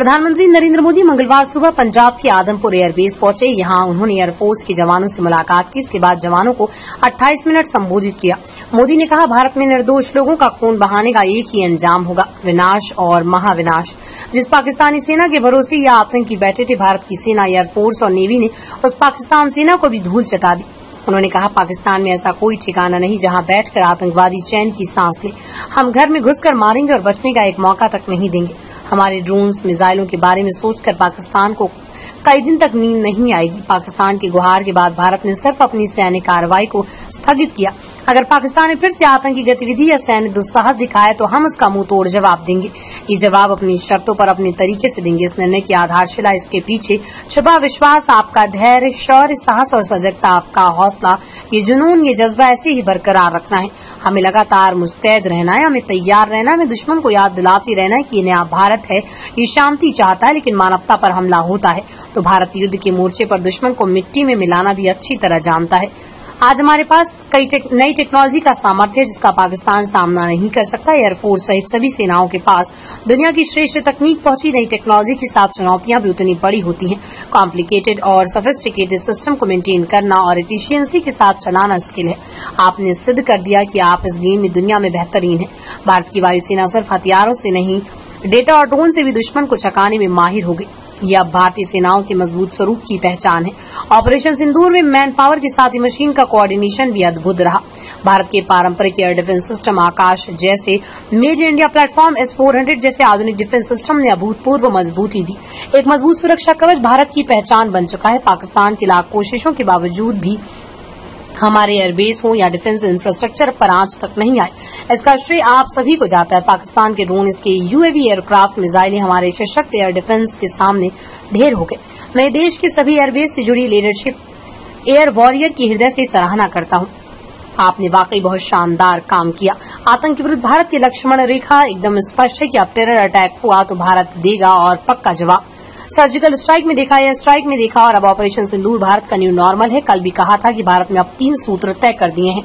प्रधानमंत्री नरेंद्र मोदी मंगलवार सुबह पंजाब के आदमपुर एयरबेस पहुंचे। यहां उन्होंने एयरफोर्स के जवानों से मुलाकात की। इसके बाद जवानों को 28 मिनट संबोधित किया। मोदी ने कहा, भारत में निर्दोष लोगों का खून बहाने का एक ही अंजाम होगा, विनाश और महाविनाश। जिस पाकिस्तानी सेना के भरोसे ये आतंकी बैठे थे, भारत की सेना, एयरफोर्स और नेवी ने उस पाकिस्तान सेना को भी धूल चटा दी। उन्होंने कहा, पाकिस्तान में ऐसा कोई ठिकाना नहीं जहां बैठकर आतंकवादी चैन की सांस ले। हम घर में घुसकर मारेंगे और बचने का एक मौका तक नहीं देंगे। हमारे ड्रोन्स, मिसाइलों के बारे में सोचकर पाकिस्तान को कई दिन तक नींद नहीं आएगी। पाकिस्तान की गुहार के बाद भारत ने सिर्फ अपनी सैन्य कार्रवाई को स्थगित किया। अगर पाकिस्तान ने फिर से आतंकी गतिविधि या सैन्य दुस्साहस दिखाया तो हम उसका मुंह तोड़ जवाब देंगे। ये जवाब अपनी शर्तों पर अपने तरीके से देंगे। इस निर्णय की आधारशिला, इसके पीछे छुपा विश्वास, आपका धैर्य, शौर्य, साहस और सजगता, आपका हौसला, ये जुनून, ये जज्बा ऐसे ही बरकरार रखना है। हमें लगातार मुस्तैद रहना है, हमें तैयार रहना है, हमें दुश्मन को याद दिलाते रहना है कि ये नया भारत है, ये शांति चाहता है, लेकिन मानवता पर हमला होता है तो भारत युद्ध के मोर्चे पर दुश्मन को मिट्टी में मिलाना भी अच्छी तरह जानता है। आज हमारे पास कई नई टेक्नोलॉजी का सामर्थ्य है जिसका पाकिस्तान सामना नहीं कर सकता। एयरफोर्स सहित सभी सेनाओं के पास दुनिया की श्रेष्ठ तकनीक पहुंची। नई टेक्नोलॉजी के साथ चुनौतियां भी उतनी बड़ी होती हैं। कॉम्प्लिकेटेड और सोफिस्टिकेटेड सिस्टम को मेंटेन करना और एफिशिएंसी के साथ चलाना स्किल है। आपने सिद्ध कर दिया कि आप इस गेम में दुनिया में बेहतरीन हैं। भारत की वायुसेना सिर्फ हथियारों से नहीं, डेटा और ड्रोन से भी दुश्मन को छकाने में माहिर हो गई। यह अब भारतीय सेनाओं के मजबूत स्वरूप की पहचान है। ऑपरेशन सिंदूर में मैन पावर के साथ ही मशीन का कोऑर्डिनेशन भी अद्भुत रहा। भारत के पारंपरिक एयर डिफेंस सिस्टम आकाश जैसे made in India platform S-400 जैसे आधुनिक डिफेंस सिस्टम ने अभूतपूर्व मजबूती दी। एक मजबूत सुरक्षा कवच भारत की पहचान बन चुका है। पाकिस्तान की लाख कोशिशों के बावजूद भी हमारे एयरबेस हो या डिफेंस इंफ्रास्ट्रक्चर पर आंच तक नहीं आए। इसका श्रेय आप सभी को जाता है। पाकिस्तान के ड्रोन, इसके UAV, एयरक्राफ्ट, मिसाइलें हमारे सशक्त एयर डिफेंस के सामने ढेर हो गए। मैं देश के सभी एयरबेस से जुड़ी लीडरशिप, एयर वॉरियर की हृदय से सराहना करता हूं। आपने वाकई बहुत शानदार काम किया। आतंक के विरुद्ध भारत की लक्ष्मण रेखा एकदम स्पष्ट है कि अब टेरर अटैक हुआ तो भारत देगा और पक्का जवाब। सर्जिकल स्ट्राइक में देखा, एयर स्ट्राइक में देखा और अब ऑपरेशन सिंदूर भारत का न्यू नॉर्मल है। कल भी कहा था कि भारत ने अब 3 सूत्र तय कर दिए हैं।